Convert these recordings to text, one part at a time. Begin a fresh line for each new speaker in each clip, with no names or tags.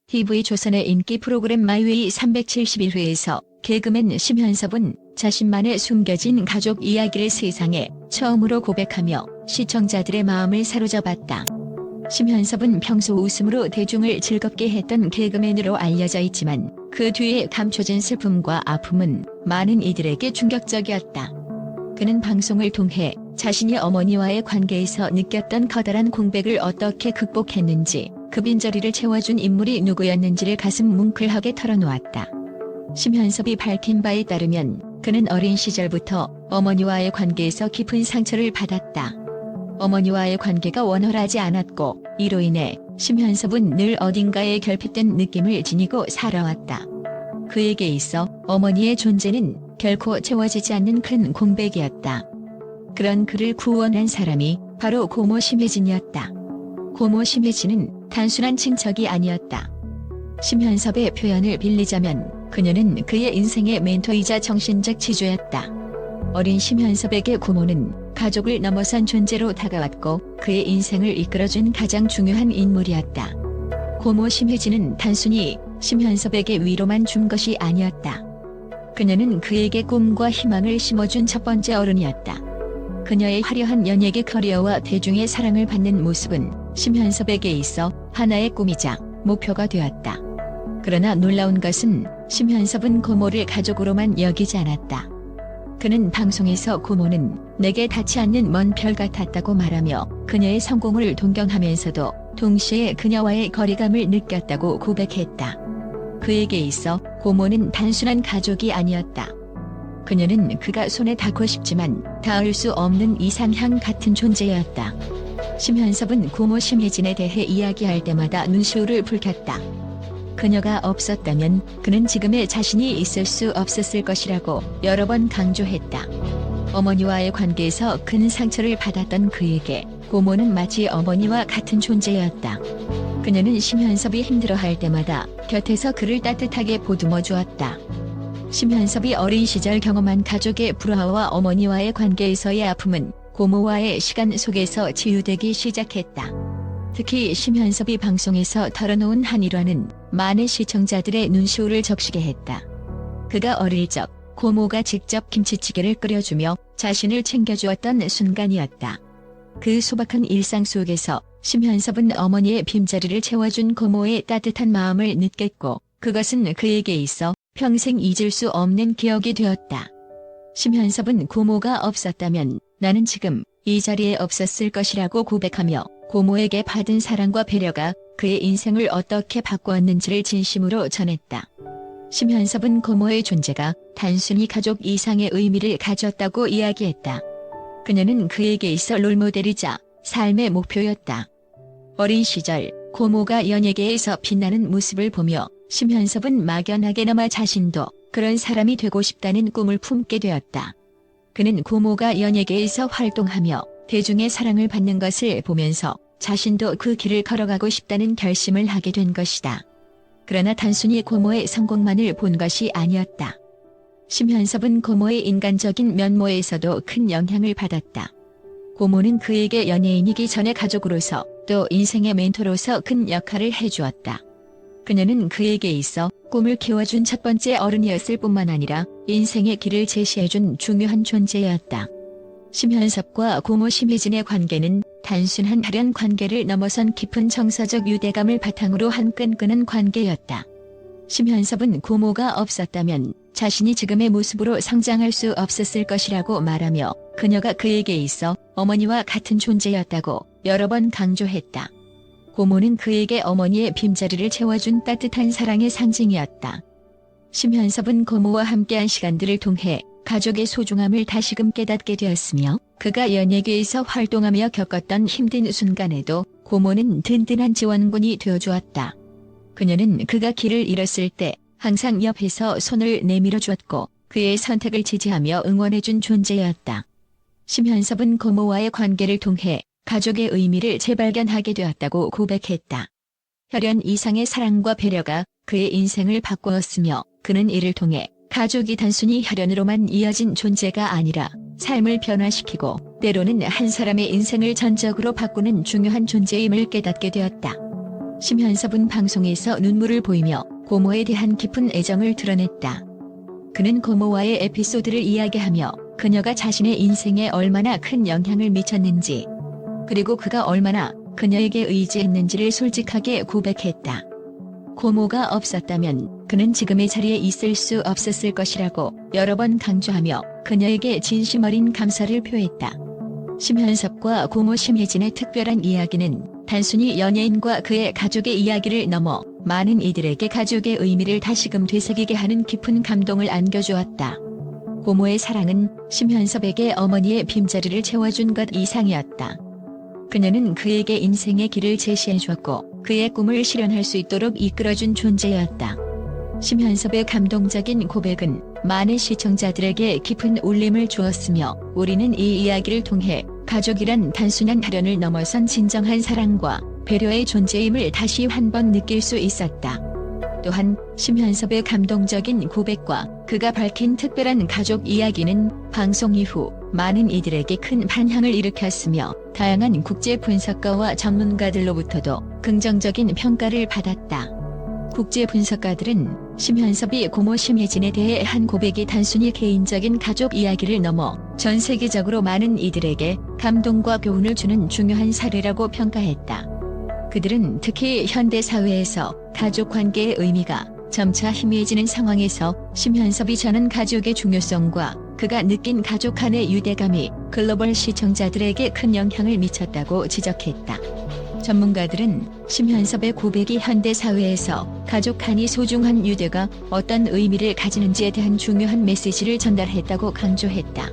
TV조선의 인기 프로그램 마이웨이 371회에서 개그맨 심현섭은 자신만의 숨겨진 가족 이야기를 세상에 처음으로 고백하며 시청자들의 마음을 사로잡았다. 심현섭은 평소 웃음으로 대중을 즐겁게 했던 개그맨으로 알려져 있지만 그 뒤에 감춰진 슬픔과 아픔은 많은 이들에게 충격적이었다. 그는 방송을 통해 자신이 어머니와의 관계에서 느꼈던 커다란 공백을 어떻게 극복했는지, 그 빈자리를 채워준 인물이 누구였는지를 가슴 뭉클하게 털어놓았다. 심현섭이 밝힌 바에 따르면 그는 어린 시절부터 어머니와의 관계에서 깊은 상처를 받았다. 어머니와의 관계가 원활하지 않았고 이로 인해 심현섭은 늘 어딘가에 결핍된 느낌을 지니고 살아왔다. 그에게 있어 어머니의 존재는 결코 채워지지 않는 큰 공백이었다. 그런 그를 구원한 사람이 바로 고모 심혜진이었다. 고모 심혜진은 단순한 친척이 아니었다. 심현섭의 표현을 빌리자면 그녀는 그의 인생의 멘토이자 정신적 지주였다. 어린 심현섭에게 고모는 가족을 넘어선 존재로 다가왔고 그의 인생을 이끌어준 가장 중요한 인물이었다. 고모 심혜진은 단순히 심현섭에게 위로만 준 것이 아니었다. 그녀는 그에게 꿈과 희망을 심어준 첫 번째 어른이었다. 그녀의 화려한 연예계 커리어와 대중의 사랑을 받는 모습은 심현섭에게 있어 하나의 꿈이자 목표가 되었다. 그러나 놀라운 것은 심현섭은 고모를 가족으로만 여기지 않았다. 그는 방송에서 고모는 내게 닿지 않는 먼 별 같았다고 말하며 그녀의 성공을 동경하면서도 동시에 그녀와의 거리감을 느꼈다고 고백했다. 그에게 있어 고모는 단순한 가족이 아니었다. 그녀는 그가 손에 닿고 싶지만 닿을 수 없는 이상향 같은 존재였다. 심현섭은 고모 심혜진에 대해 이야기할 때마다 눈시울을 붉혔다. 그녀가 없었다면 그는 지금의 자신이 있을 수 없었을 것이라고 여러 번 강조했다. 어머니와의 관계에서 큰 상처를 받았던 그에게 고모는 마치 어머니와 같은 존재였다. 그녀는 심현섭이 힘들어할 때마다 곁에서 그를 따뜻하게 보듬어 주었다. 심현섭이 어린 시절 경험한 가족의 불화와 어머니와의 관계에서의 아픔은 고모와의 시간 속에서 치유되기 시작했다. 특히 심현섭이 방송에서 털어놓은 한 일화는 많은 시청자들의 눈시울을 적시게 했다. 그가 어릴 적 고모가 직접 김치찌개를 끓여주며 자신을 챙겨주었던 순간이었다. 그 소박한 일상 속에서 심현섭은 어머니의 빈자리를 채워준 고모의 따뜻한 마음을 느꼈고 그것은 그에게 있어 평생 잊을 수 없는 기억이 되었다. 심현섭은 고모가 없었다면 나는 지금 이 자리에 없었을 것이라고 고백하며 고모에게 받은 사랑과 배려가 그의 인생을 어떻게 바꾸었는지를 진심으로 전했다. 심현섭은 고모의 존재가 단순히 가족 이상의 의미를 가졌다고 이야기했다. 그녀는 그에게 있어 롤모델이자 삶의 목표였다. 어린 시절 고모가 연예계에서 빛나는 모습을 보며 심현섭은 막연하게나마 자신도 그런 사람이 되고 싶다는 꿈을 품게 되었다. 그는 고모가 연예계에서 활동하며 대중의 사랑을 받는 것을 보면서 자신도 그 길을 걸어가고 싶다는 결심을 하게 된 것이다. 그러나 단순히 고모의 성공만을 본 것이 아니었다. 심현섭은 고모의 인간적인 면모에서도 큰 영향을 받았다. 고모는 그에게 연예인이기 전에 가족으로서 또 인생의 멘토로서 큰 역할을 해주었다. 그녀는 그에게 있어 꿈을 키워준 첫 번째 어른이었을 뿐만 아니라 인생의 길을 제시해준 중요한 존재였다. 심현섭과 고모 심혜진의 관계는 단순한 혈연 관계를 넘어선 깊은 정서적 유대감을 바탕으로 한 끈끈한 관계였다. 심현섭은 고모가 없었다면 자신이 지금의 모습으로 성장할 수 없었을 것이라고 말하며 그녀가 그에게 있어 어머니와 같은 존재였다고 여러 번 강조했다. 고모는 그에게 어머니의 빈자리를 채워준 따뜻한 사랑의 상징이었다. 심현섭은 고모와 함께한 시간들을 통해 가족의 소중함을 다시금 깨닫게 되었으며 그가 연예계에서 활동하며 겪었던 힘든 순간에도 고모는 든든한 지원군이 되어주었다. 그녀는 그가 길을 잃었을 때 항상 옆에서 손을 내밀어 주었고 그의 선택을 지지하며 응원해준 존재였다. 심현섭은 고모와의 관계를 통해 가족의 의미를 재발견하게 되었다고 고백했다. 혈연 이상의 사랑과 배려가 그의 인생을 바꾸었으며 그는 이를 통해 가족이 단순히 혈연으로만 이어진 존재가 아니라 삶을 변화시키고 때로는 한 사람의 인생을 전적으로 바꾸는 중요한 존재임을 깨닫게 되었다. 심현섭은 방송에서 눈물을 보이며 고모에 대한 깊은 애정을 드러냈다. 그는 고모와의 에피소드를 이야기하며 그녀가 자신의 인생에 얼마나 큰 영향을 미쳤는지, 그리고 그가 얼마나 그녀에게 의지했는지를 솔직하게 고백했다. 고모가 없었다면 그는 지금의 자리에 있을 수 없었을 것이라고 여러 번 강조하며 그녀에게 진심 어린 감사를 표했다. 심현섭과 고모 심혜진의 특별한 이야기는 단순히 연예인과 그의 가족의 이야기를 넘어 많은 이들에게 가족의 의미를 다시금 되새기게 하는 깊은 감동을 안겨주었다. 고모의 사랑은 심현섭에게 어머니의 빈자리를 채워준 것 이상이었다. 그녀는 그에게 인생의 길을 제시해주었고 그의 꿈을 실현할 수 있도록 이끌어준 존재였다. 심현섭의 감동적인 고백은 많은 시청자들에게 깊은 울림을 주었으며, 우리는 이 이야기를 통해 가족이란 단순한 다련을 넘어선 진정한 사랑과 배려의 존재임을 다시 한 번 느낄 수 있었다. 또한 심현섭의 감동적인 고백과 그가 밝힌 특별한 가족 이야기는 방송 이후 많은 이들에게 큰 반향을 일으켰으며 다양한 국제 분석가와 전문가들로부터도 긍정적인 평가를 받았다. 국제 분석가들은 심현섭이 고모 심혜진에 대해 한 고백이 단순히 개인적인 가족 이야기를 넘어 전 세계적으로 많은 이들에게 감동과 교훈을 주는 중요한 사례라고 평가했다. 그들은 특히 현대 사회에서 가족 관계의 의미가 점차 희미해지는 상황에서 심현섭이 전한 가족의 중요성과 그가 느낀 가족 간의 유대감이 글로벌 시청자들에게 큰 영향을 미쳤다고 지적했다. 전문가들은 심현섭의 고백이 현대 사회에서 가족 간이 소중한 유대가 어떤 의미를 가지는지에 대한 중요한 메시지를 전달했다고 강조했다.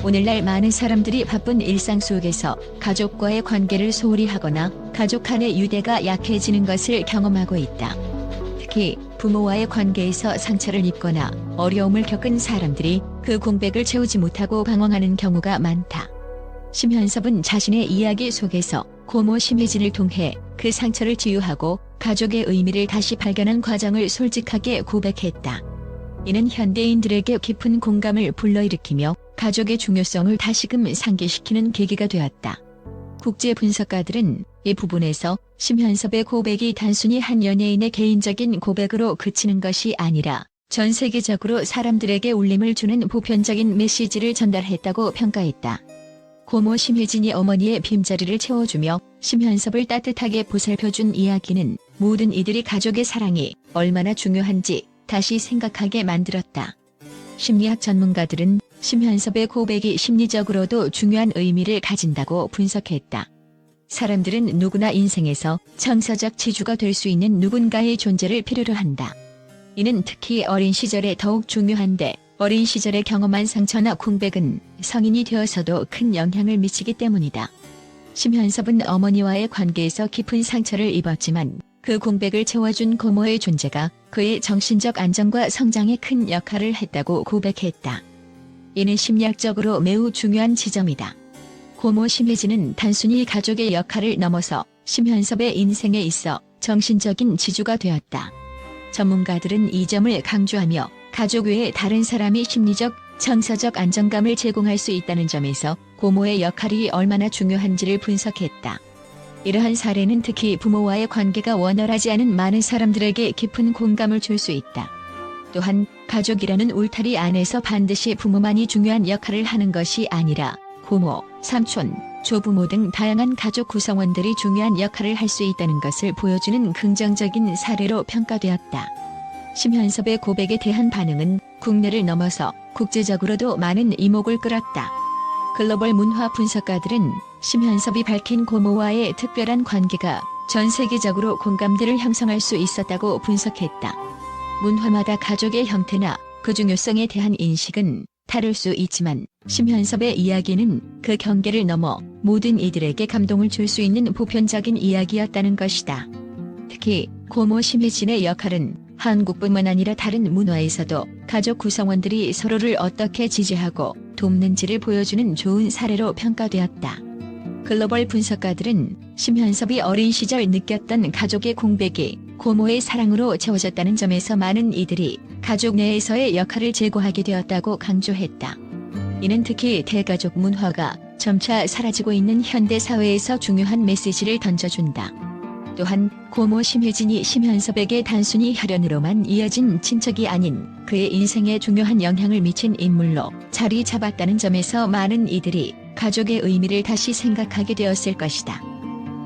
오늘날 많은 사람들이 바쁜 일상 속에서 가족과의 관계를 소홀히 하거나 가족 간의 유대가 약해지는 것을 경험하고 있다. 특히 부모와의 관계에서 상처를 입거나 어려움을 겪은 사람들이 그 공백을 채우지 못하고 방황하는 경우가 많다. 심현섭은 자신의 이야기 속에서 고모 심혜진을 통해 그 상처를 치유하고 가족의 의미를 다시 발견한 과정을 솔직하게 고백했다. 이는 현대인들에게 깊은 공감을 불러일으키며 가족의 중요성을 다시금 상기시키는 계기가 되었다. 국제 분석가들은 이 부분에서 심현섭의 고백이 단순히 한 연예인의 개인적인 고백으로 그치는 것이 아니라 전 세계적으로 사람들에게 울림을 주는 보편적인 메시지를 전달했다고 평가했다. 고모 심혜진이 어머니의 빈자리를 채워주며 심현섭을 따뜻하게 보살펴준 이야기는 모든 이들이 가족의 사랑이 얼마나 중요한지 다시 생각하게 만들었다. 심리학 전문가들은 심현섭의 고백이 심리적으로도 중요한 의미를 가진다고 분석했다. 사람들은 누구나 인생에서 정서적 지주가 될 수 있는 누군가의 존재를 필요로 한다. 이는 특히 어린 시절에 더욱 중요한데, 어린 시절에 경험한 상처나 공백은 성인이 되어서도 큰 영향을 미치기 때문이다. 심현섭은 어머니와의 관계에서 깊은 상처를 입었지만 그 공백을 채워준 고모의 존재가 그의 정신적 안정과 성장에 큰 역할을 했다고 고백했다. 이는 심리학적으로 매우 중요한 지점이다. 고모 심혜진은 단순히 가족의 역할을 넘어서 심현섭의 인생에 있어 정신적인 지주가 되었다. 전문가들은 이 점을 강조하며 가족 외에 다른 사람이 심리적, 정서적 안정감을 제공할 수 있다는 점에서 고모의 역할이 얼마나 중요한지를 분석했다. 이러한 사례는 특히 부모와의 관계가 원활하지 않은 많은 사람들에게 깊은 공감을 줄 수 있다. 또한 가족이라는 울타리 안에서 반드시 부모만이 중요한 역할을 하는 것이 아니라 고모, 삼촌, 조부모 등 다양한 가족 구성원들이 중요한 역할을 할 수 있다는 것을 보여주는 긍정적인 사례로 평가되었다. 심현섭의 고백에 대한 반응은 국내를 넘어서 국제적으로도 많은 이목을 끌었다. 글로벌 문화 분석가들은 심현섭이 밝힌 고모와의 특별한 관계가 전 세계적으로 공감대를 형성할 수 있었다고 분석했다. 문화마다 가족의 형태나 그 중요성에 대한 인식은 다를 수 있지만 심현섭의 이야기는 그 경계를 넘어 모든 이들에게 감동을 줄 수 있는 보편적인 이야기였다는 것이다. 특히 고모 심혜진의 역할은 한국뿐만 아니라 다른 문화에서도 가족 구성원들이 서로를 어떻게 지지하고 돕는지를 보여주는 좋은 사례로 평가되었다. 글로벌 분석가들은 심현섭이 어린 시절 느꼈던 가족의 공백이 고모의 사랑으로 채워졌다는 점에서 많은 이들이 가족 내에서의 역할을 제고하게 되었다고 강조했다. 이는 특히 대가족 문화가 점차 사라지고 있는 현대 사회에서 중요한 메시지를 던져준다. 또한 고모 심혜진이 심현섭에게 단순히 혈연으로만 이어진 친척이 아닌 그의 인생에 중요한 영향을 미친 인물로 자리 잡았다는 점에서 많은 이들이 가족의 의미를 다시 생각하게 되었을 것이다.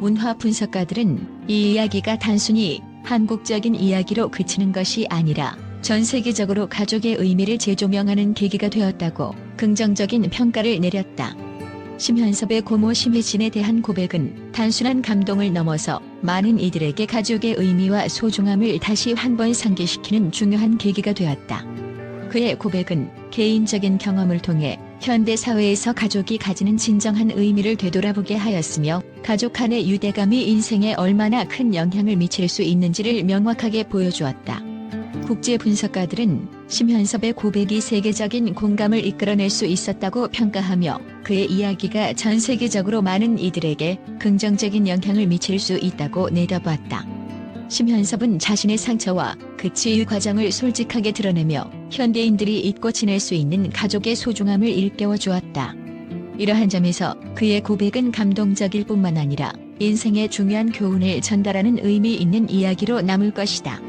문화 분석가들은 이 이야기가 단순히 한국적인 이야기로 그치는 것이 아니라 전 세계적으로 가족의 의미를 재조명하는 계기가 되었다고 긍정적인 평가를 내렸다. 심현섭의 고모 심혜진에 대한 고백은 단순한 감동을 넘어서 많은 이들에게 가족의 의미와 소중함을 다시 한 번 상기시키는 중요한 계기가 되었다. 그의 고백은 개인적인 경험을 통해 현대 사회에서 가족이 가지는 진정한 의미를 되돌아보게 하였으며 가족 간의 유대감이 인생에 얼마나 큰 영향을 미칠 수 있는지를 명확하게 보여주었다. 국제 분석가들은 심현섭의 고백이 세계적인 공감을 이끌어낼 수 있었다고 평가하며 그의 이야기가 전 세계적으로 많은 이들에게 긍정적인 영향을 미칠 수 있다고 내다봤다. 심현섭은 자신의 상처와 그 치유 과정을 솔직하게 드러내며 현대인들이 잊고 지낼 수 있는 가족의 소중함을 일깨워 주었다. 이러한 점에서 그의 고백은 감동적일 뿐만 아니라 인생의 중요한 교훈을 전달하는 의미 있는 이야기로 남을 것이다.